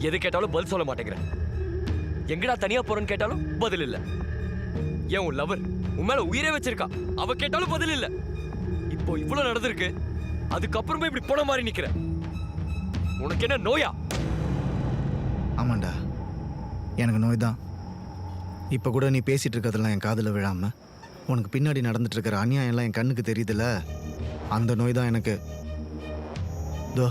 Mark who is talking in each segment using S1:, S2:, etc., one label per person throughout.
S1: எது கேட்டாலும் பதில் சொல்ல மாட்டேங்கிற. எங்கடா தனியா போறேன்னு கேட்டாலும் பதில் இல்ல. ஏன் உன் லவர் உன் மேல உயிரே வச்சிருக்கா, அவ கேட்டாலும் பதில் இல்ல. இப்போ இவ்வளவு நடந்திருக்கு, அதுக்கப்புறமே இப்படி போன மாதிரி நிக்கிற. உனக்கு என்ன நோயா?
S2: ஆமாண்டா, எனக்கு நோய் தான். இப்போ கூட நீ பேசிட்டு இருக்கிறதெல்லாம் என் காதில் விழாம உனக்கு பின்னாடி நடந்துட்டு இருக்கிற அநியாயம் எல்லாம் என் கண்ணுக்கு தெரியுதுல்ல, அந்த நோய் தான் எனக்கு. தோ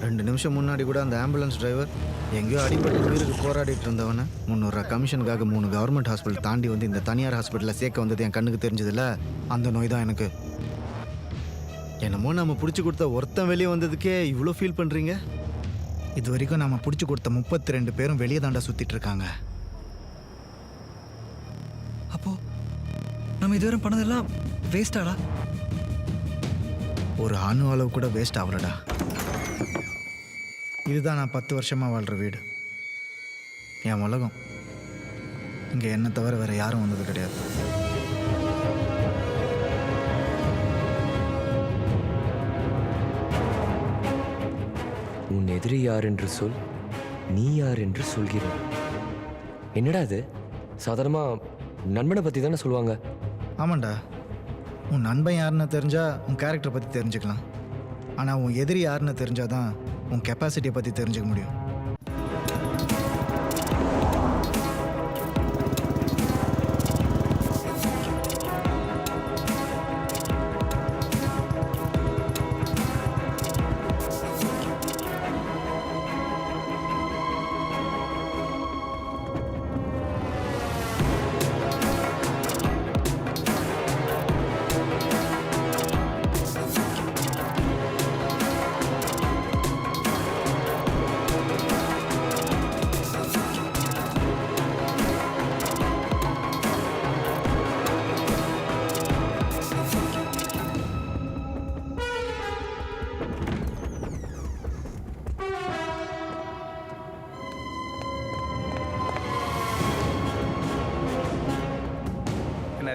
S2: 2 நிமிஷம் முன்னாடி கூட அந்த ஆம்புலன்ஸ் டிரைவர் எங்கேயோ அடிப்பட்டு உயிருக்கு போராடிட்டு இருந்தவனை 300 ரூபா கமிஷனுக்காக 3 கவர்மெண்ட் ஹாஸ்பிட்டல் தாண்டி வந்து இந்த தனியார் ஹாஸ்பிட்டலில் சேர்க்க வந்தது என் கண்ணுக்கு தெரிஞ்சதில்ல, அந்த நோய் தான் எனக்கு. என்னமோ நம்ம பிடிச்சி கொடுத்த ஒருத்தன் வெளியே வந்ததுக்கே இவ்வளோ ஃபீல் பண்ணுறீங்க. இது வரைக்கும் நம்ம பிடிச்சி கொடுத்த 32 பேரும் வெளியே தாண்டா சுற்றிட்டு இருக்காங்க.
S3: அப்போ நம்ம இதுவரை பண்ணதெல்லாம் வேஸ்டாடா?
S2: ஒரு அணு அளவு கூட வேஸ்ட் ஆகலடா. இதுதான் நான் 10 வருஷமாக வாழ்கிற வீடு, என் உலகம். இங்கே என்னை தவிர வேறு யாரும் வந்தது கிடையாது.
S1: உன் எதிரி யார் என்று சொல், நீ யார் என்று சொல்கிறாய். என்னடா இது? சாதாரணமா நண்பனை பத்தி தானே சொல்லுவாங்க.
S2: ஆமாண்டா, உன் நண்பன் யாருன்னு தெரிஞ்சா உன் கேரக்டரை பற்றி தெரிஞ்சுக்கலாம். ஆனால் உன் எதிரி யாருன்னு தெரிஞ்சாதான் உன் கெப்பாசிட்டியை பற்றி தெரிஞ்சுக்க முடியும்.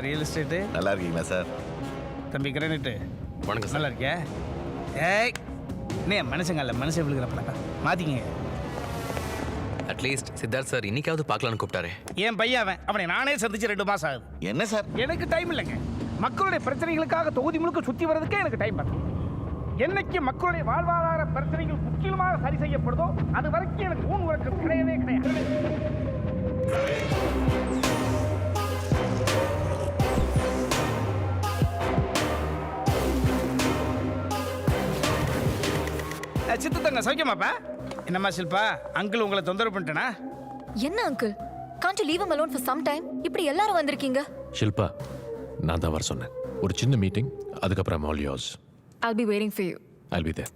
S4: ரியல் எஸ்டேட்டு
S5: நல்லா இருக்கீங்களா சார்?
S4: தம்பி கிரானைட்டு
S5: வணக்கம்.
S4: நல்லா இருக்கியா? ஏய் நே மனுஷங்க இல்லை, மனுஷன் விழுகிற பழக்கம் மாற்றிக்கிங்க.
S6: அட்லீஸ்ட் சித்தார்த் சார் இன்னைக்காவது பார்க்கலான்னு கூப்பிட்டாரு.
S4: என் பையன் அவனை நானே சந்திச்சு 2 மாதம் ஆகுது.
S5: என்ன சார்?
S4: எனக்கு டைம் இல்லைங்க. மக்களுடைய பிரச்சனைகளுக்காக தொகுதி முழுக்க சுற்றி வர்றதுக்கே எனக்கு டைம் பண்ணு. என்னைக்கு மக்களுடைய வாழ்வாதார பிரச்சனைகள் முக்கியமாக சரி செய்யப்படுதோ அது வரைக்கும் எனக்கு ஊன் உறக்கம் கிடையவே கிடையாது. சித்து தங்க சௌக்கியமாப்பா? என்னம்மா ஷில்பா, அங்கிள் உங்களை தொந்தரவு பண்ணிட்டேனா?
S7: என்ன uncle, can't you leave him alone for some time? இப்படி எல்லாரும் வந்திருக்கீங்க.
S8: ஷில்பா, நான் தான் வர சொன்னேன். ஒரு சின்ன மீட்டிங், அதுக்கப்புறம் all yours.
S7: I'll be waiting for you.
S8: I'll be there.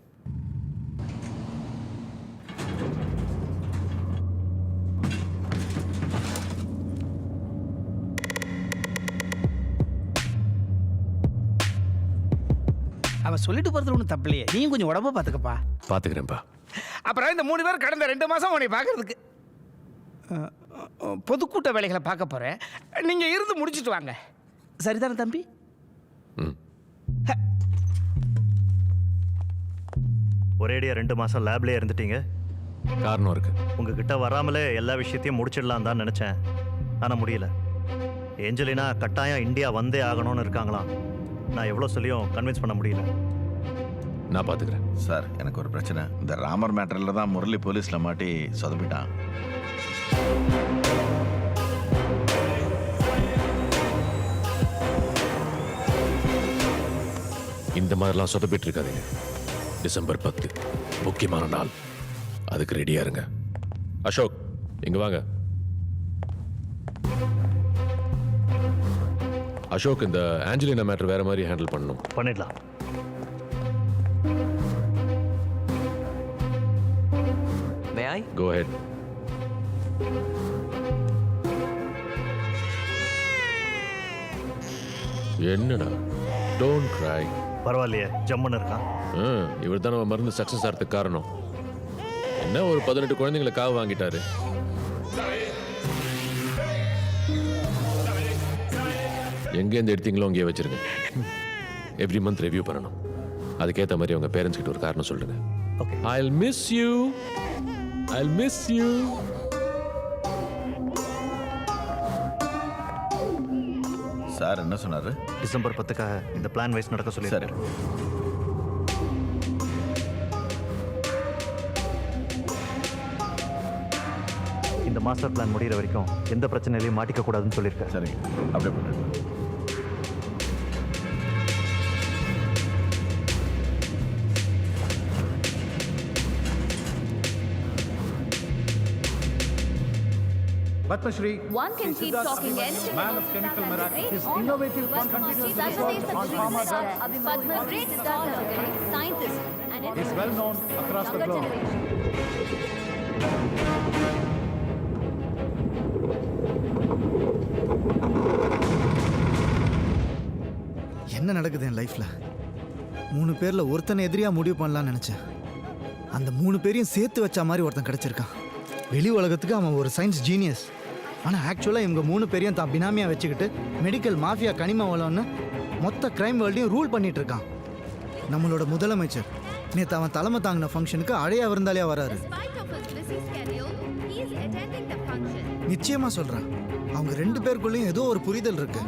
S4: அவன் சொல்லிட்டு போறது ஒன்றும் தப்பில்லையே, நீயும் கொஞ்சம் உடம்ப பார்த்துக்கப்பா.
S8: பார்த்துக்கிறேன்ப்பா.
S4: அப்புறம் இந்த 3 பேர் கடந்த 2 மாதம் உன்னை பார்க்கறதுக்கு பொதுக்கூட்ட வேலைகளை பார்க்க போகிறேன். நீங்கள் இருந்து முடிச்சுட்டு வாங்க, சரிதானே தம்பி?
S9: ஒரேடியாக 2 மாதம் லேப்லேயே இருந்துட்டீங்க.
S8: காரணம் இருக்கு.
S9: உங்ககிட்ட வராமலே எல்லா விஷயத்தையும் முடிச்சிடலாம் தான் நினச்சேன், ஆனால் முடியல. ஏஞ்சலினா கட்டாயம் இந்தியா வந்தே ஆகணும்னு இருக்காங்களாம். நான் எவ்வளோ சொல்லியும் கன்வின்ஸ் பண்ண முடியல.
S8: நான் பார்த்துக்கிறேன்.
S5: சார், எனக்கு ஒரு பிரச்சனை. இந்த ராமர் மேட்டரில் தான் முரளி போலீஸில் மாட்டி சொதப்பிட்டான்.
S8: இந்த மாதிரிலாம் சொதப்பிட்டு இருக்காதீங்க. டிசம்பர் 10 முக்கியமான நாள், அதுக்கு ரெடியா இருங்க. அசோக், இங்க வாங்க. அசோக், இந்த ஆஞ்சலினா மேட்டர் வேற மாதிரி ஹேண்டில் பண்ணணும்.
S9: பண்ணிடலாம்.
S6: May I?
S8: Go ahead. என்னடா? Don't cry.
S9: பரவாயில்லையே, ஜம்முன்னு இருக்கான்.
S8: இவர் தான் நம்ம மருந்து சக்ஸஸ் ஆகிறதுக்கு காரணம். என்ன ஒரு 18 குழந்தைங்களை காவு வாங்கிட்டாரு. எங்கேருந்து எடுத்தீங்களோ அங்கேயே வச்சிருங்க. எவ்ரி மந்த் ரிவ்யூ பண்ணணும். அதுக்கேற்ற மாதிரி உங்க பேரண்ட்ஸ் கிட்ட ஒரு காரணம் சொல்லுங்க.
S9: Okay.
S8: I'll miss you. I'll miss you.
S5: Sir என்ன சொன்னாரு?
S9: டிசம்பர் 10க்காக இந்த பிளான் வைஸ் நடக்க
S5: சரி.
S9: சொல்லியிருக்காரு. இந்த மாஸ்டர் பிளான் முடிகிற வரைக்கும் எந்த பிரச்சனையிலையும் மாட்டிக்க கூடாதுன்னு சொல்லியிருக்காரு.
S5: சரி, அப்படியே பண்ணு.
S4: Padmashri,
S7: One can keep talking anything
S4: man
S7: about
S4: of chemical
S7: Siddhartha
S4: miracle.
S7: as a
S4: His
S7: great
S4: innovative
S7: honor.
S4: contributions
S7: Siddhartha
S4: research
S7: is a
S4: on
S7: great
S4: pharma
S7: scholar,
S4: drugs
S7: a great scholar, a great scientist, and
S4: is well known across the
S7: younger
S4: globe.
S7: generation.
S2: என்ன நடக்குது என் லைஃப்ல? 3 பேர்ல ஒருத்தனை எதிரியா முடிவு பண்ணலாம்னு நினைச்சேன். அந்த 3 பேரையும் சேர்த்து வச்ச மாதிரி ஒருத்தன் கிடைச்சிருக்கான். வெளி உலகத்துக்கு அவன் ஒரு சயின்ஸ் ஜீனியஸ். ஆனால் ஆக்சுவலாக இவங்க 3 பேரையும் தான் பினாமியாக வச்சுக்கிட்டு மெடிக்கல் மாஃபியா கனிம வளம்னு மொத்த கிரைம் வேர்ல்டையும் ரூல் பண்ணிட்டு இருக்கான். நம்மளோட முதலமைச்சர் நேற்று அவன் தலைமை தாங்கின ஃபங்க்ஷனுக்கு அழையா விருந்தாளியா வராரு.
S7: Despite of his busy schedule, he is attending the function.
S2: நிச்சயமா சொல்றேன், அவங்க 2 பேருக்குள்ளேயும் ஏதோ ஒரு புரிதல் இருக்கு.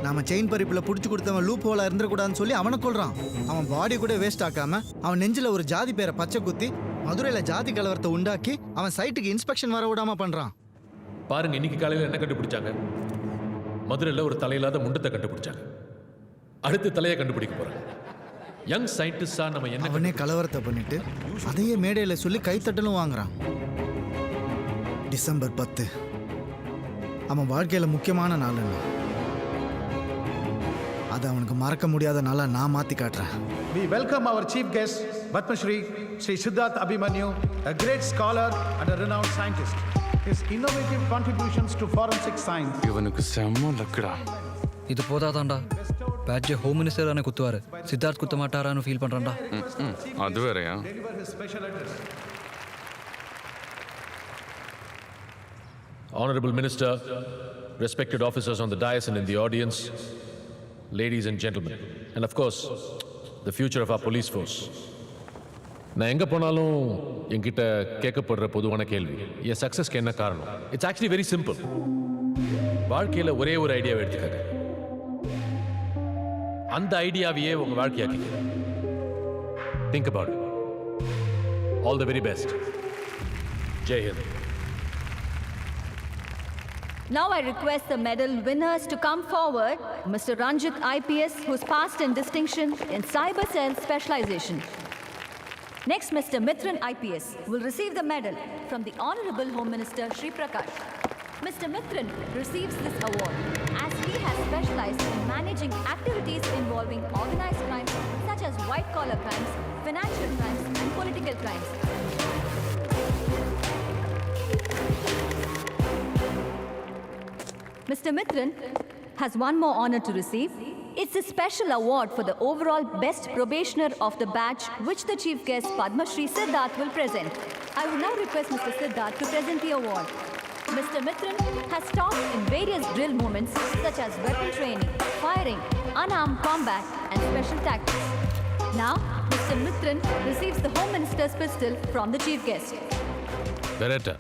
S2: நாம செயின் பறிப்புல புடிச்சு கொடுத்தவன் லூப் ஹோலா இருந்துடக்கூடாதுன்னு சொல்லி அவனை கொள்றான். அவன் பாடி கூட வேஸ்ட் ஆக்காம அவன் நெஞ்சில ஒரு ஜாதி பேரை பச்சை குத்தி மதுரையில ஜாதி கலவரத்தை உண்டாக்கி அவன் சைட்டுக்கு இன்ஸ்பெக்ஷன் வர விடாம பண்றான்.
S8: பாருங்க, இன்னைக்கு காலையில் என்ன கண்டுபிடிச்சாங்க? மதுரையில் ஒரு தலையில்லாத முண்டத்தை கண்டுபிடிச்சாங்க. அடுத்து தலையை கண்டுபிடிக்க போறாங்க. யங் சயின்டிஸ்டா நம்ம என்ன
S2: அவனே கலவரத்தை பண்ணிட்டு அதையே மேடையில சொல்லி கைத்தட்டலும் வாங்குறான். டிசம்பர் 10 அவன் வாழ்க்கையில முக்கியமான நாள். அது அவனுக்கு மறக்க முடியாத நாளா நான் மாத்தி காட்டுறேன்.
S4: We welcome our chief guest, Padmashri, Sri Siddhartha Abhimanyu, a great scholar and a renowned scientist. His innovative contributions to forensic science.
S10: இவனுக்கு செம்ம லக்குடா.
S3: இது போதாதான்டா, பேட்ஜை ஹோம் மினிஸ்டர் தானே குத்துவாரு, சித்தார்த் குத்த மாட்டாரான்னு ஃபீல் பண்ணுறான்டா.
S10: அது வேறயா?
S4: Deliver his special address.
S8: Honorable Minister, respected officers on the dais and in the audience, ladies and gentlemen, and of course, the future of our police force. நான் எங்கே போனாலும் என்கிட்ட கேட்கப்படுற பொதுவான கேள்வி, என் சக்ஸஸ்க்கு என்ன காரணம்? It's actually very simple. வாழ்க்கையில் ஒரே ஒரு ஐடியாவை எடுத்துக்கங்க, அந்த ஐடியாவையே உங்க வாழ்க்கையாக்கிக்க. Think about it. All the very best. Jai Hind.
S7: Now I request the medal winners to come forward. Mr. Ranjit IPS, who's passed in distinction in Cyber Cell Specialization. Next, Mr. Mithran IPS will receive the medal from the Honorable Home Minister Shri Prakash. Mr. Mithran receives this award as he has specialized in managing activities involving organized crimes such as white-collar crimes, financial crimes, and political crimes. Mr. Mithran has one more honor to receive. It's a special award for the overall best probationer of the batch, which the chief guest Padma Shri Siddharth will present. I would now request Mr. Siddharth to present the award. Mr. Mithran has taught in various drill moments such as weapon training, firing, unarmed combat, and special tactics. Now, Mr. Mithran receives the Home Minister's pistol from the chief guest.
S8: Beretta.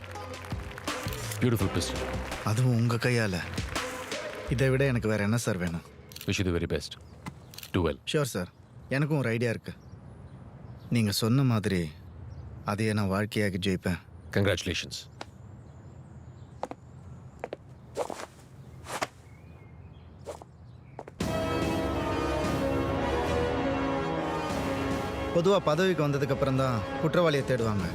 S8: Beautiful pistol.
S2: அதுவும் உங்க கையால. இதை விட எனக்கு வேற என்ன sir வேணும்?
S8: Wish you the very best. Do well.
S2: Sure sir, எனக்கும் ஒரு ஐடியா இருக்கு. நீங்க சொன்ன மாதிரி அதையே நான் வாழ்க்கையாக்கி ஜெயிப்பேன்.
S8: Congratulations.
S2: பொதுவாக பதவிக்கு வந்ததுக்கு அப்புறம் தான் குற்றவாளியை தேடுவாங்க.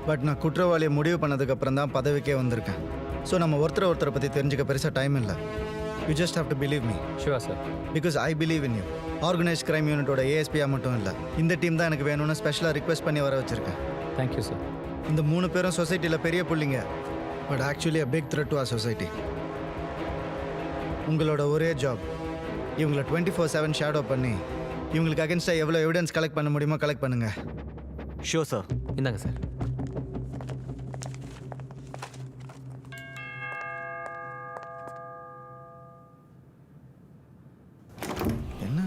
S2: பட் நான் குற்றவாளியை முடிவு பண்ணதுக்கு அப்புறம் தான் பதவிக்கே வந்திருக்கேன். ஸோ நம்ம ஒருத்தரை பற்றி தெரிஞ்சுக்க பெருசாக டைம் இல்லை. You just have to believe me.
S1: Sure sir.
S2: Because I believe in you. Organised crime யூனிட்டோட ஏஎஸ்பியாக மட்டும் இல்லை, இந்த டீம் தான் எனக்கு வேணும்னு ஸ்பெஷலாக ரிக்வெஸ்ட் பண்ணி வர வச்சுருக்கேன்.
S1: Thank you sir.
S2: இந்த 3 பேரும் சொசைட்டியில் பெரிய புள்ளிங்க, but actually a big threat to our society. உங்களோட ஒரே ஜாப் இவங்களை 24/7 ஷேடோ பண்ணி இவங்களுக்கு அகென்ஸ்டாக எவ்வளோ எவிடன்ஸ் கலெக்ட் பண்ண முடியுமோ கலெக்ட் பண்ணுங்கள்.
S9: Sure sir.
S1: இந்தாங்க சார்.
S2: என்ன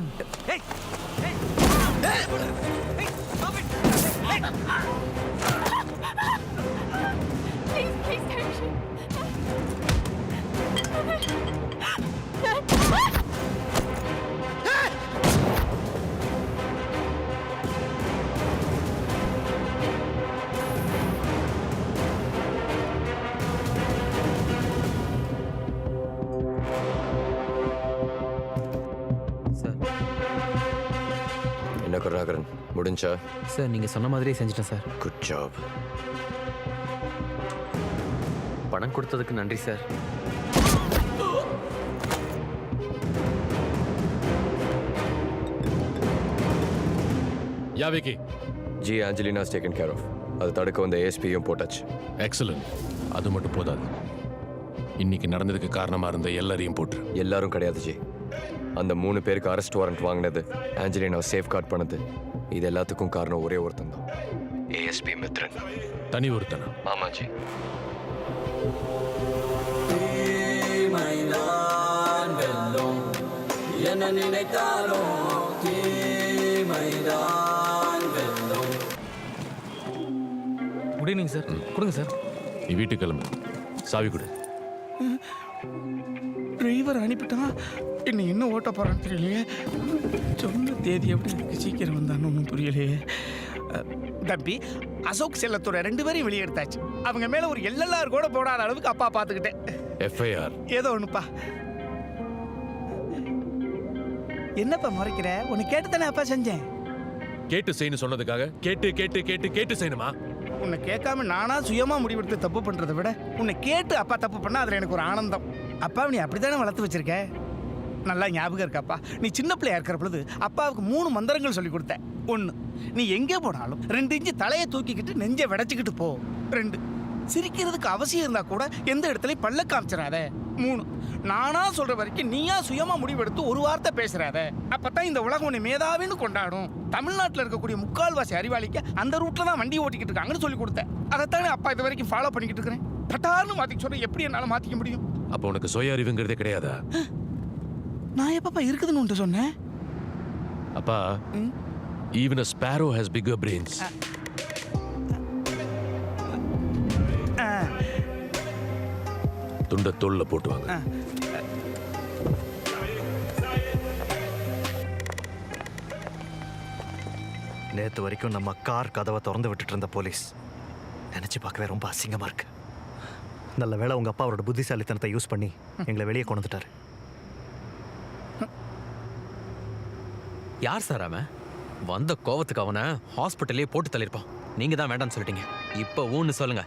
S1: பிரபாகரன் முடிஞ்சா?
S6: சார் நீங்கள் சொன்ன மாதிரியே செஞ்சுட்டேன் சார்.
S1: Good job.
S6: பணம் கொடுத்ததுக்கு நன்றி சார்.
S8: Yeah Vicky.
S1: ஜி ஆஞ்சலினாஸ் டேக்கன் கேர் ஆஃப். அது தடுக்க வந்த ஏஎஸ்பியும் போட்டாச்சு.
S8: எக்ஸலன்ட். அது மட்டும் போதாது, இன்னைக்கு நடந்ததுக்கு காரணமா இருந்த எல்லாரையும் போட்டு.
S1: எல்லாரும் கிடையாது ஜி. அந்த 3 பேருக்கு அரெஸ்ட் வாரண்ட் வாங்கினது, ஆஞ்சலினாவை சேஃப் கார்ட் பண்ணது, இது எல்லாத்துக்கும் காரணம் ஒரே ஒருத்தன் தான், ஏஎஸ்பி மித்ரன்.
S8: தனி ஒருத்தனா?
S1: ஆமா ஜி.
S11: என்ன நினைத்தாலும்
S6: குட் ஈவினிங் சார். கொடுங்க சார்.
S8: நீ வீட்டுக்கு கிளம்பு, சாவி கொடு.
S4: டிரைவர் அனுப்பிட்டான், என்ன என்ன ஓட்ட போகிறான்னு தெரியலையே. சொன்ன தேதி எப்படி எனக்கு சீக்கிரம் வந்தான்னு ஒன்றும் புரியலையே. தம்பி, அசோக் செல்லத்தோட 2 பேரையும் வெளியே எடுத்தாச்சு. அவங்க மேலே ஒரு எல்எல்ஆர் கூட போடாத அளவுக்கு அப்பா பார்த்துக்கிட்டேன்.
S8: எஃப்ஐஆர்
S4: ஏதோ ஒன்றுப்பா. என்னப்பா முறைக்கிற? உன்னை கேட்டு தானே அப்பா செஞ்சேன்.
S8: கேட்டு செய்யணும் சொன்னதுக்காக கேட்டு கேட்டு கேட்டு கேட்டு செய்யணுமா?
S4: உன்னை கேட்காம நானா சுயமா முடிவெடுத்து தப்பு பண்றதை விட உன்னை கேட்டு அப்பா தப்பு பண்ணா அதுல எனக்கு ஒரு ஆனந்தம். அப்பா நீ அப்படித்தானே வளர்த்து வச்சிருக்க. நல்லா ஞாபகம் இருக்காப்பா, நீ சின்ன பிள்ளையா இருக்கிற பொழுது அப்பாவுக்கு 3 மந்திரங்கள் சொல்லி கொடுத்தேன். 1, நீ எங்கே போனாலும் 2 இன்ச்சு தலையை தூக்கிக்கிட்டு நெஞ்சை விடைச்சிக்கிட்டு போ. 2, சிரிக்கிறதுக்கு அவசியம் இருந்தா கூட எந்த இடத்துலையும் பல்ல காமிச்சிடாத. 3, நானா சொல்ற வரைக்கும் நீயா சுயமா முடிவெடுத்து ஒரு வார்த்தை பேசுறாத. அப்பதான் இந்த உலகம் உன்னை மேதாவின்னு கொண்டாடும். தமிழ்நாட்டில் இருக்கக்கூடிய 3/4 அறிவாளிக்கு அந்த ரூட்ல தான் வண்டி ஓட்டிக்கிட்டு இருக்காங்கன்னு சொல்லி கொடுத்தேன். அதைத்தானே அப்பா இது வரைக்கும் ஃபாலோ பண்ணிக்கிட்டு இருக்கிறேன். பட்டார்னு மாத்திக்க சொல்ற, எப்படி என்னால மாத்திக்க முடியும்?
S8: அப்போ உனக்கு சுய அறிவுங்கிறதே கிடையாதா?
S4: நான் எப்பப்பா இருக்குதுன்னு உன்ட்டு சொன்னேன்?
S8: அப்பா, even a sparrow has bigger brains. துண்ட தோல்ல போட்டுவாங்க.
S9: நேற்று வரைக்கும் நம்ம கார் கதவை திறந்து விட்டுட்டு இருந்த போலீஸ் நினைச்சு பார்க்கவே ரொம்ப அசிங்கமா இருக்கு. நல்ல வேளை உங்க அப்பா அவரோட புத்திசாலித்தனத்தை யூஸ் பண்ணி எங்களை வெளியே கொண்டு வந்துட்டாரு.
S6: யார் சார் அவன்? வந்த கோவத்துக்கு அவனை ஹாஸ்பிட்டல்லே போட்டு தள்ளியிருப்பான். நீங்க தான் வேண்டாம்னு சொல்லிட்டீங்க. இப்போ ஊன்னு சொல்லுங்க.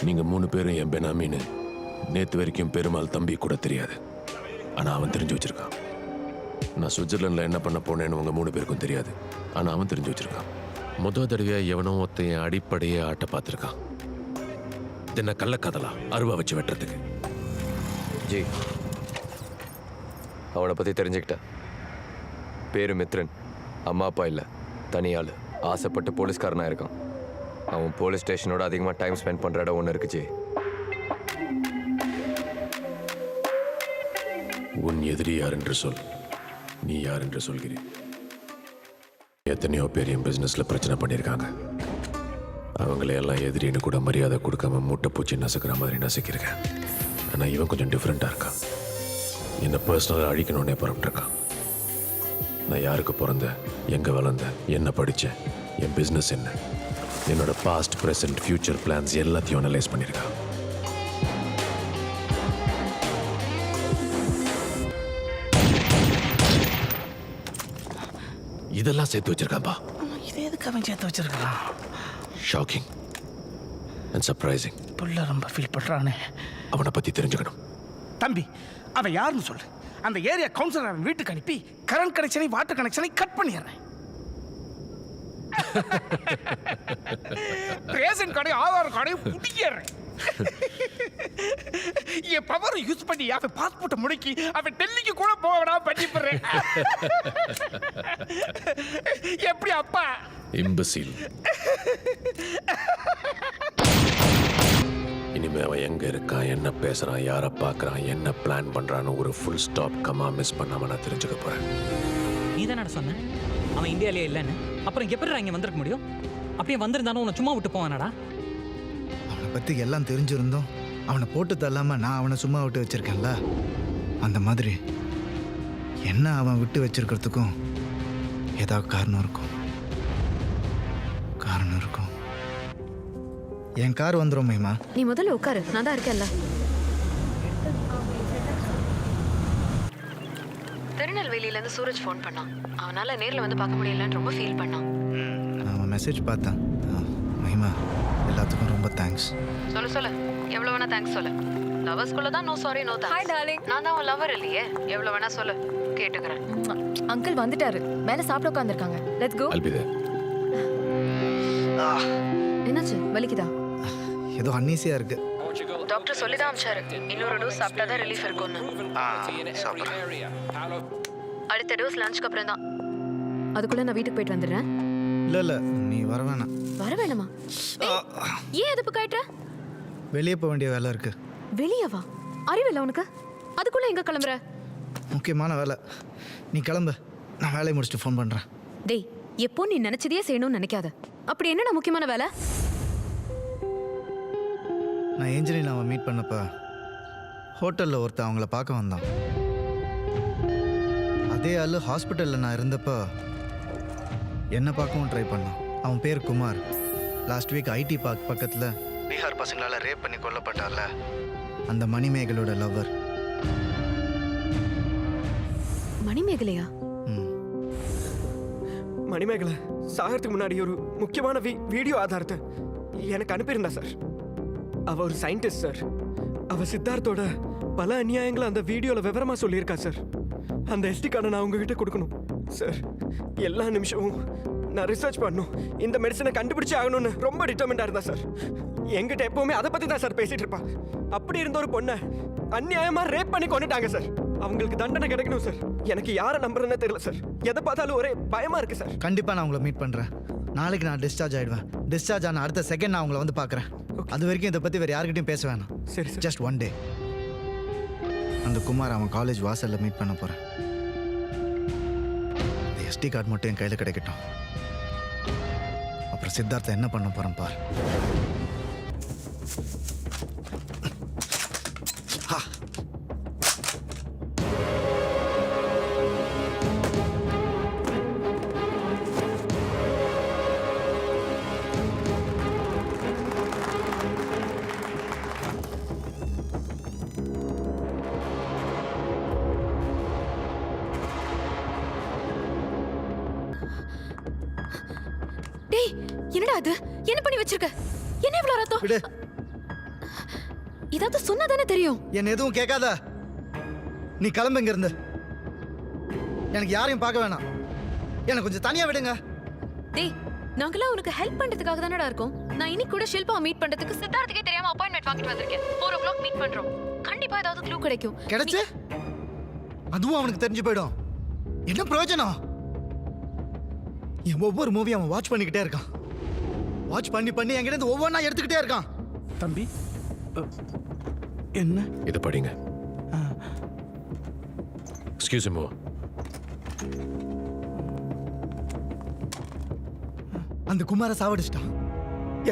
S8: நீங்க 3 பேரும் என் பெனாமின்னு நேத்து வரைக்கும் பெருமாள் தம்பி கூட தெரியாது. ஆனா அவன் தெரிஞ்சு வச்சிருக்கான். நான் சுவிட்சர்லாண்டில் என்ன பண்ண போனேன்னு உங்க 3 பேருக்கும் தெரியாது. ஆனா அவன் தெரிஞ்சு வச்சிருக்கான். முதல் தடவையா எவனோ ஒருத்தையும் அடிப்படையே ஆட்ட பார்த்துருக்கான். தின கள்ளக்கதலா அருவா வச்சு வெட்டுறதுக்கு.
S1: ஜி, அவனை பற்றி தெரிஞ்சுக்கிட்டேன். பேரு மித்ரன், அம்மா அப்பா இல்லை, தனியாள், ஆசைப்பட்டு போலீஸ்காரனாக இருக்கான். அவன் போலீஸ் ஸ்டேஷனோட அதிகமாக டைம் ஸ்பெண்ட் பண்ணுற இடம் ஒன்று இருக்குச்சு.
S8: உன் எதிரி யார் என்று சொல், நீ யார் என்று சொல்கிறேன். எத்தனையோ பேர் என் பிஸ்னஸில் பிரச்சனை பண்ணியிருக்காங்க. அவங்களையெல்லாம் எதிரின்னு கூட மரியாதை கொடுக்காம மூட்டை பூச்சி நசுக்கிற மாதிரி நசுக்கியிருக்கேன். ஆனால் இவன் கொஞ்சம் டிஃப்ரெண்ட்டாக இருக்கான். என்னை பர்சனலாக அழிக்கணுன்னே புறப்பட்டுருக்கான். நான் யாருக்கு பிறந்தேன், எங்கே வளர்ந்தேன், என்ன படித்தேன், என் பிஸ்னஸ் என்ன, என்னோட பாஸ்ட் ப்ரெசன்ட் ஃபியூச்சர் பிளான்ஸ் எல்லாத்தையும் அனலைஸ் பண்ணியிருக்கான். இதெல்லாம் சேர்த்து வச்சிருக்கான்பா.
S4: இதே எதுக்கு அவன் சேர்த்து வச்சிருக்கான்?
S8: Shocking and surprising.
S4: புள்ள ரொம்ப ஃபீல் பண்ணுறானே.
S8: அவனை பற்றி தெரிஞ்சுக்கணும்.
S4: தம்பி, அவன் யாருன்னு சொல்லு. அந்த ஏரியா கவுன்சிலர் அவன் வீட்டுக்கு அனுப்பி கரண்ட் கனெக்ஷனை, வாட்டர் கனெக்ஷனை கட் பண்ணிடுறேன். ரேஷன் கடை, ஆதார் கடை புடிக்கிறேன். என் பவர் யூஸ் பண்ணி அவன் பாஸ்போர்ட்டை முடக்கி அவன் டெல்லிக்கு கூட போகடா பண்ணிப்படுறேன். எப்படி அப்பா?
S8: இம்பசில். இனிமே அவன் எங்க இருக்கான், என்ன பேசுறான், யாரை பார்க்கறான், என்ன பிளான் பண்றான்னு ஒரு ஃபுல் ஸ்டாப் கமா மிஸ் பண்ணாம நான் தெரிஞ்சுக்க போறேன்.
S12: நீ தானடா சொன்ன அவன் இந்தியாவிலே இல்லைன்னு. அப்புறம் எப்படி இங்கே வந்திருக்க முடியும்? அப்படியே வந்திருந்தாலும் உன்னை சும்மா விட்டு போவானடா?
S2: அவனை பற்றி எல்லாம் தெரிஞ்சிருந்தோம் அவனை போட்டு தள்ளாமல் நான் அவனை சும்மா விட்டு வச்சிருக்கேன்ல, அந்த மாதிரி என்ன அவன் விட்டு வச்சிருக்கிறதுக்கும் ஏதாவது காரணம் இருக்கும். என் கார் வந்துடும் மகிமா.
S7: நீ முதல்ல உட்காரு, நான் தான் இருக்கேன்ல.
S13: திருநெல்வேலியிலேருந்து சூரஜ் ஃபோன் பண்ணான். அவனால நேரில் வந்து பார்க்க முடியலன்னு ரொம்ப ஃபீல் பண்ணான்.
S2: அவன் மெசேஜ் பார்த்தேன். மகிமா, எல்லாத்துக்கும் ரொம்ப தேங்க்ஸ்.
S13: சொல்லு எவ்வளோ வேணா தேங்க்ஸ் சொல்லு. லவர்ஸ்குள்ள தான் no sorry no thanks. Hi darling. நான் தான் உன் லவர் இல்லையே. எவ்வளோ வேணா சொல்லு, கேட்டுக்கிறேன்.
S7: அங்கிள் வந்துட்டாரு. மேல சாப்பிட உட்காந்துருக்காங்க. Let's go.
S8: I'll be there.
S7: என்னாச்சு, வலிக்குதா?
S2: ஏதோ அன்னீசியா இருக்கு.
S13: டாக்டர் சொல்லி தான் அமிச்சாரு. இன்னொரு டோஸ் சாப்பிட்டா தான் ரிலீஃப் இருக்கும்னு. அடுத்த டோஸ் லஞ்சுக்கு அப்புறம் தான்.
S7: அதுக்குள்ள நான் வீட்டுக்கு போயிட்டு வந்துடுறேன்.
S2: இல்ல நீ வர வேணாம்.
S7: வர வேணாமா? ஏன் எதுப்பு காட்டுற?
S2: வெளியே போக வேண்டிய வேலை இருக்கு.
S7: வெளியவா? அறிவில்லை உனக்கு? அதுக்குள்ள எங்க கிளம்புற?
S2: முக்கியமான வேலை. நீ கிளம்பு, நான் வேலையை முடிச்சுட்டு ஃபோன் பண்றேன்.
S7: டேய், எப்போ நீ நினைச்சதையே செய்யணும்னு நினைக்காத. அப்படி என்னடா முக்கியமான வேலை?
S2: நான் ஏஞ்சலின் அவன் மீட் பண்ணப்ப ஹோட்டலில் ஒருத்தன் அவங்கள பார்க்க வந்தான். அதே ஆள் ஹாஸ்பிட்டலில் நான் இருந்தப்போ என்னை பார்க்கவும் ட்ரை பண்ணான். அவன் பேர் Kumar. Last week IT park பக்கத்தில் பீகார் பசங்களால் ரேப் பண்ணி கொல்லப்பட்டார்ல, அந்த மணிமேகலோட லவ்வர்.
S7: மணிமேகலையா?
S14: மணிமேகலை சாகிறதுக்கு முன்னாடி ஒரு முக்கியமான வீடியோ ஆதாரத்தை எனக்கு அனுப்பியிருந்தா சார். அவ ஒரு சயின்டிஸ்ட் சார். அவ சித்தார்த்தோட பல அநியாயங்களை அந்த வீடியோவில் விவரமா சொல்லியிருக்கா சார். அந்த எஸ்டி கார்டை நான் உங்ககிட்ட கொடுக்கணும் சார். எல்லா நிமிஷமும் நான் ரிசர்ச் பண்ணணும், இந்த மெடிசனை கண்டுபிடிச்சே ஆகணும்னு ரொம்ப டிட்டர்மெண்டாக இருந்தா சார். எங்கிட்ட எப்பவுமே அதை பற்றி தான் சார் பேசிட்டு இருப்பா. அப்படி இருந்த ஒரு பொண்ணை அநியாயமா ரேப் பண்ணி கொண்டுட்டாங்க சார். அவங்களுக்கு தண்டனை கிடைக்கணும் சார். எனக்கு யாரை நம்புறதுன்னு தெரியல சார். எதை பார்த்தாலும் ஒரே பயமா இருக்கு சார்.
S2: கண்டிப்பாக நான் உங்களை மீட் பண்ணுறேன். நாளைக்கு நான் டிஸ்சார்ஜ் ஆகிடுவேன். டிஸ்சார்ஜ் ஆன அடுத்த செகண்ட் நான் உங்களை வந்து பார்க்குறேன். அது வரைக்கும் இதை பற்றி வேறு யார்கிட்டையும் பேச வேணாம்.
S14: சரி சார்.
S2: Just one day. அந்த குமார் அவன் காலேஜ் வாசலில் மீட் பண்ண போகிறேன். அந்த எஸ்டி கார்டு மட்டும் என் கையில் கிடைக்கட்டும். அப்புறம் சித்தார்த்தை என்ன பண்ண போகிறேன் பார்.
S7: டேய், என்னடா அது? என்ன பண்ணி வச்சிருக்க? என்ன இவ்வளவு ரத்தம்?
S2: விடு.
S7: இதாவது சொன்னதானே தெரியும்.
S2: என்ன எதுவும் கேட்காத. நீ கிளம்பு இங்க இருந்து. எனக்கு யாரையும் பார்க்க வேணாம். எனக்கு கொஞ்சம் தனியா விடுங்க.
S7: டேய், நாங்களாம் உனக்கு ஹெல்ப் பண்றதுக்காக தானடா இருக்கோம். நான் இன்னைக்கு கூட ஷில்பாவை மீட் பண்றதுக்கு சித்தார்த்துக்கே தெரியாம அப்பாயின்மெண்ட் வாங்கிட்டு வந்திருக்கேன். 4 o'clock மீட் பண்றோம். கண்டிப்பா ஏதாவது க்ளூ கிடைக்கும்.
S2: கிடைச்சு அதுவும் அவனுக்கு தெரிஞ்சு போயிடும். என்ன பிரயோஜனம்? என் ஒவ்வொரு மூவி அவன் வாட்ச் பண்ணிக்கிட்டே இருக்கான். வாட்ச் பண்ணி பண்ணி என்கிட்ட இருந்து ஒவ்வொன்றா எடுத்துக்கிட்டே இருக்கான்.
S4: தம்பி, என்ன
S8: இதை படிங்க. Excuse me.
S2: அந்த குமார சாவடிச்சிட்டான்.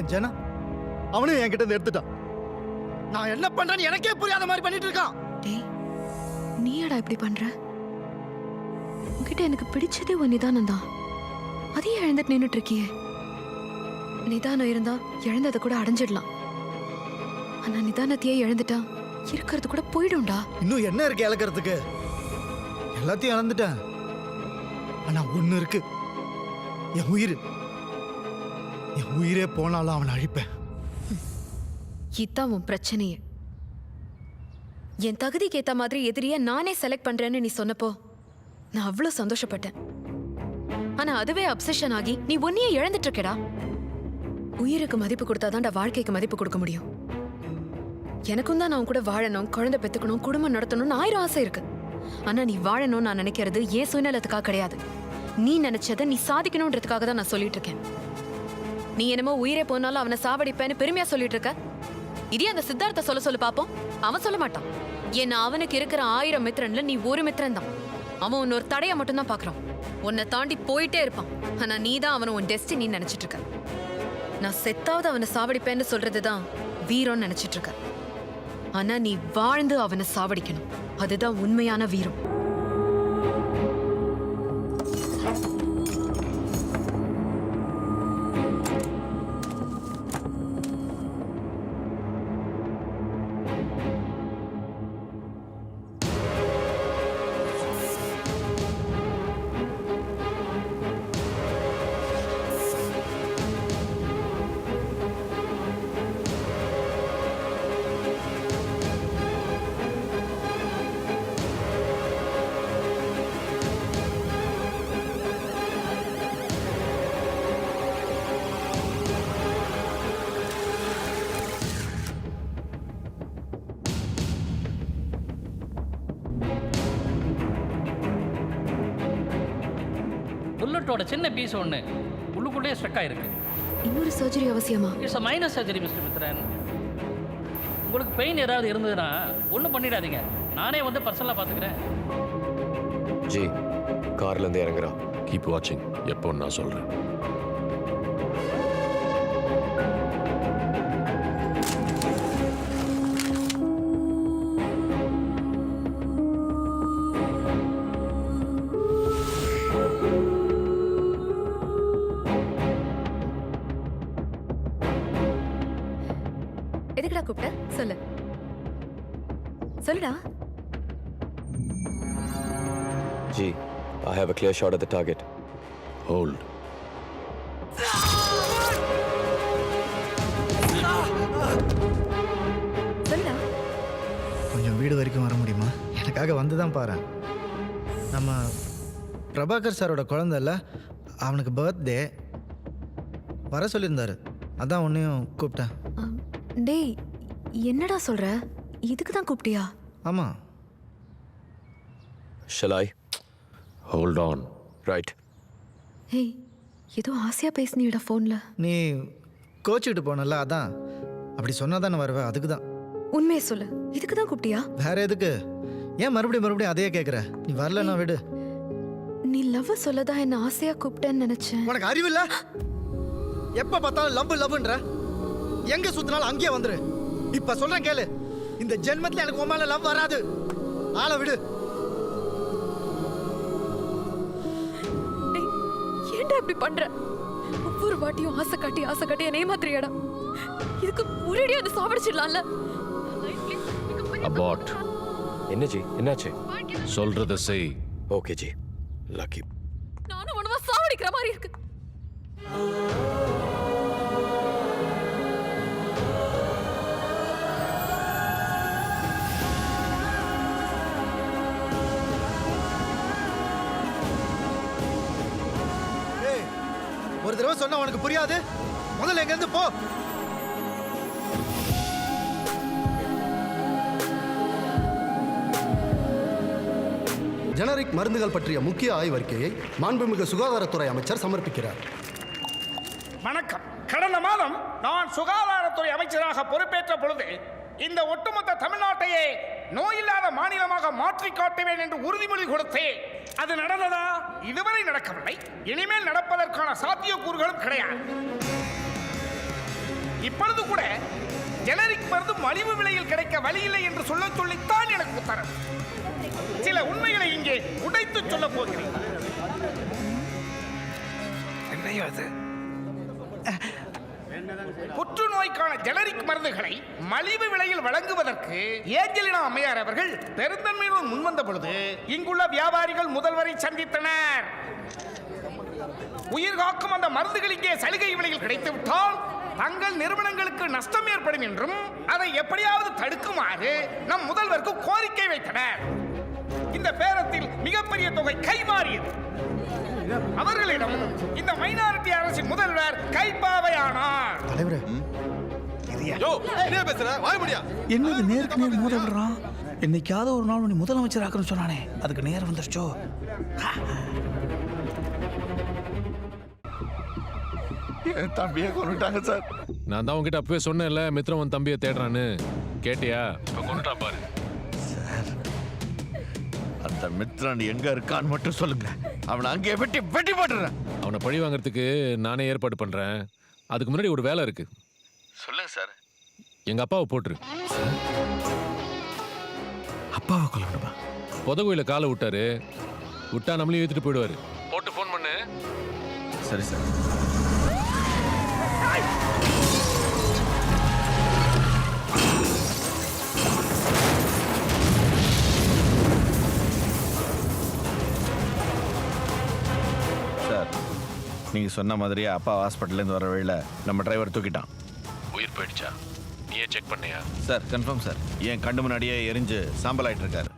S2: என் ஜனா அவனும் என்கிட்ட இருந்து எடுத்துட்டான். நான் என்ன பண்றேன்னு எனக்கே புரியாத மாதிரி பண்ணிட்டு இருக்கான்.
S7: டேய், நீடா இப்படி பண்ற? உன்கிட்ட எனக்கு பிடிச்சதே ஒரு நிதானம் தான். அதையே இழந்துட்டு நின்னுட்டு இருக்கியே. நிதானம் இருந்தா இழந்ததை கூட அடைஞ்சிடலாம். ஆனா நிதானத்தையே இழந்துட்டா இருக்கிறது கூட போயிடும்டா.
S2: இன்னும் என்ன இருக்கு இழக்கிறதுக்கு? எல்லாத்தையும் இழந்துட்டேன். ஆனா ஒண்ணு இருக்கு, என் உயிர். என் உயிரே போனாலும் அவனை அழிப்பேன்.
S7: இதான் உன் பிரச்சனையே. என் தகுதிக்கு ஏத்த மாதிரி எதிரிய நானே செலக்ட் பண்றேன்னு நீ சொன்னப்போ நான் அவ்வளவு சந்தோஷப்பட்டேன். ஆனா அதுவே அப்சஷன் ஆகி நீ ஒன்னையே இழந்துட்டு இருக்கடா. உயிருக்கு மதிப்பு கொடுத்தாதான்டா வாழ்க்கைக்கு மதிப்பு கொடுக்க முடியும். எனக்கும் தான் நான் கூட வாழணும், குழந்தை பெத்துக்கணும், குடும்பம் நடத்தணும்னு 1000 ஆசை இருக்கு. ஆனா நீ வாழணும்னு நான் நினைக்கிறது ஏன் சுயநலத்துக்காக கிடையாது. நீ நினைச்சதை நீ சாதிக்கணும்ன்றதுக்காக தான் நான் சொல்லிட்டு இருக்கேன். நீ என்னமோ உயிரே போனாலும் அவனை சாவடிப்பேன்னு பெருமையா சொல்லிட்டு இருக்க. இதே அந்த சித்தார்த்த சொல்லு பாப்போம். அவன் சொல்ல மாட்டான். ஏன்னா அவனுக்கு இருக்கிற 1000 மித்திரன்ல நீ ஒரு மித்திரன் தான். அவன் உன்னொரு தடைய மட்டும் தான் பாக்குறான். உன்னை தாண்டி போயிட்டே இருப்பான். ஆனா நீ தான் அவனை உன் டெஸ்டினி நினைச்சிட்டு இருக்க. நான் செத்தாவது அவனை சாவடிப்பேன்னு சொல்றதுதான் வீரம் நினைச்சிட்டு இருக்க. ஆனா நீ வாழ்ந்து அவனை சாவடிக்கணும். அதுதான் உண்மையான வீரம்.
S12: புல்லட்டோட சின்ன பீஸ் ஒன்று உள்ளுக்குள்ளேயே ஸ்ட்ரக் ஆயிருக்கு.
S13: இன்னொரு சர்ஜரி அவசியமா?
S12: It's a minor surgery mister Mithran. உங்களுக்கு பெயின் ஏதாவது இருந்ததுன்னா ஒன்றும் பண்ணிடாதீங்க, நானே வந்து பர்சனலாக பார்த்துக்கிறேன்.
S1: ஜி கார்லேருந்து இறங்குறா.
S8: கீப் வாட்சிங். எப்போ நான் சொல்கிறேன்.
S13: எதுக்குடா கூப்பிட்ட? சொல்லு சொல்லுடா.
S1: G I have a clear shot at the target.
S8: Hold.
S13: சொல்லுடா.
S2: கொஞ்சம் வீடு வரைக்கும் வர முடியுமா? எனக்காக வந்து தான் பாரு. நம்ம பிரபாகர் சாரோட குழந்தைல அவனுக்கு பர்த்டே வர சொல்லியிருந்தாரு, அதான் உன்னையும் கூப்பிட்டேன்.
S13: டேய் என்னடா சொல்ற? இதுக்கு தான் கூப்பிட்டியா?
S2: ஆமாம்.
S1: Shall I?
S8: Hold on.
S1: Right.
S13: ஏய் ஏதோ ஆசையா பேசுனியடா ஃபோன்ல.
S2: நீ கோச்சிக்கிட்டு போனல, அதான். அப்படி சொன்னா தானே வருவேன், அதுக்கு தான்.
S13: உண்மையை சொல்லு, இதுக்கு தான் கூப்பிட்டியா?
S2: வேற எதுக்கு? ஏன் மறுபடியும் அதையே கேட்குற? நீ வரலன்னா விடு.
S13: நீ லவ் சொல்லதான் என்ன ஆசையா கூப்பிட்டேன்னு நினைச்சேன்.
S2: உனக்கு அறிவு இல்ல? எப்ப பார்த்தாலும் லவ்ன்ற, எங்க சுத்தினாலும் அங்கேயே வந்துரு. இப்ப சொல்றேன் கேளு, இந்த ஜென்மத்துல எனக்கு உன் மேல லவ் வராது. ஆளை விடு.
S13: ஏன்டா இப்படி பண்ற? ஒவ்வொரு வாட்டியும் ஆசை காட்டி என்னை ஏமாத்துறியடா. இதுக்கு ஒரேடியா வந்து சாவடிச்சிடலாம்ல.
S8: Abort.
S1: என்ன ஜி என்னாச்சு?
S8: சொல்றத செய்.
S1: Okay G. லக்கி.
S13: நானும் உனவா சாவடிக்கிற மாதிரி இருக்கு.
S2: ஒரு தடவை சொன்னா உனக்கு புரியாது? முதல்ல எங்க இருந்து போ.
S15: ஜெனரிக் மருந்துகள் பற்றிய முக்கிய ஆய்வறிக்கையை மாண்புமிகு சுகாதாரத்துறை அமைச்சர் சமர்ப்பிக்கிறார்.
S4: வணக்கம். கடந்த மாதம் நான் சுகாதாரத்துறை அமைச்சராக பொறுப்பேற்ற பொழுது இந்த ஒட்டுமொத்த தமிழ்நாட்டையே நோயில்லாத மாநிலமாக மாற்றி காட்டுவேன் என்று உறுதிமொழி கொடுத்தேன். அது நடந்ததா? இதுவரை நடக்கவில்லை. இனிமேல் நடப்பதற்கான சாத்தியக்கூறுகளும் கிடையாது. இப்பொழுது கூட ஜெனரிக் மருந்து மலிவு விலையில் கிடைக்க வழியில்லை என்று சொல்லித்தான் எனக்கு உத்தரவு. சில உண்மைகளை இங்கே உடைத்து சொல்ல போகிறேன். புற்றுநோய்க்கான ஜெனரிக் மருந்துகளை மலிவு விலையில் வழங்குவதற்கு ஏஞ்சலினா அம்மையார் அவர்கள் பெருந்தன்மையுடன் முன்வந்த பொழுது இங்குள்ள வியாபாரிகள் முதல்வரை சந்தித்தனர். உயிர் காக்கும் அந்த மருந்துகள் இங்கே சலுகை விலையில் கிடைத்துவிட்டால் தங்கள் நிறுவனங்களுக்கு நஷ்டம் ஏற்படும் என்றும் அதை எப்படியாவது தடுக்குமாறு நம் முதல்வருக்கு கோரிக்கை வைத்தனர். இந்த பேரத்தில் மிகப்பெரிய தொகை கைமாறியது. அவர்களிடம் இந்த மைனாரிட்டி அரசின் முதல்வர் கைப்பாவையானார்.
S2: தலைவரே,
S4: என்னது நேருக்கு நேர் மோத விடுறான்? என்னைக்காவது ஒரு நாள் நீ முதலமைச்சர் ஆக்கணும்னு சொன்னானே, அதுக்கு நேரம் வந்துருச்சோ?
S5: தம்பியை கொண்டுட்டாங்க சார்.
S8: நான் தான் உங்ககிட்ட அப்பவே சொன்னேன்ல, மித்ரன் தம்பியை தேடுறான்னு. கேட்டியா? இப்போ கொண்டுட்டான் பாரு.
S5: அந்த மித்ரன் எங்க இருக்கான்னு மட்டும் சொல்லுங்க. அவனை அங்கேயே வெட்டி போட்டுறேன்.
S8: அவனை பழி வாங்குறதுக்கு நானே ஏற்பாடு பண்றேன். அதுக்கு முன்னாடி ஒரு வேலை இருக்கு.
S5: சொல்லுங்க சார்.
S8: எங்க அப்பாவை போட்டுரு.
S5: அப்பாவை கொல்லணுமா?
S8: புதகுயில காலை விட்டாரு. விட்டா நம்மளையும் ஏத்துட்டு போயிடுவாரு. போட்டு ஃபோன் பண்ணு.
S5: சரி சார். சார், நீங்க சொன்ன மாதிரியே அப்பா ஹாஸ்பிட்டல்லேருந்து வர வழியில் நம்ம டிரைவர் தூக்கிட்டான்.
S8: உயிர் போயிடுச்சா? நீயே செக் பண்ணியா?
S5: Sir confirm sir. என் கண்ணு முன்னாடியே எரிஞ்சு சாம்பல் ஆயிட்டு இருக்காரு.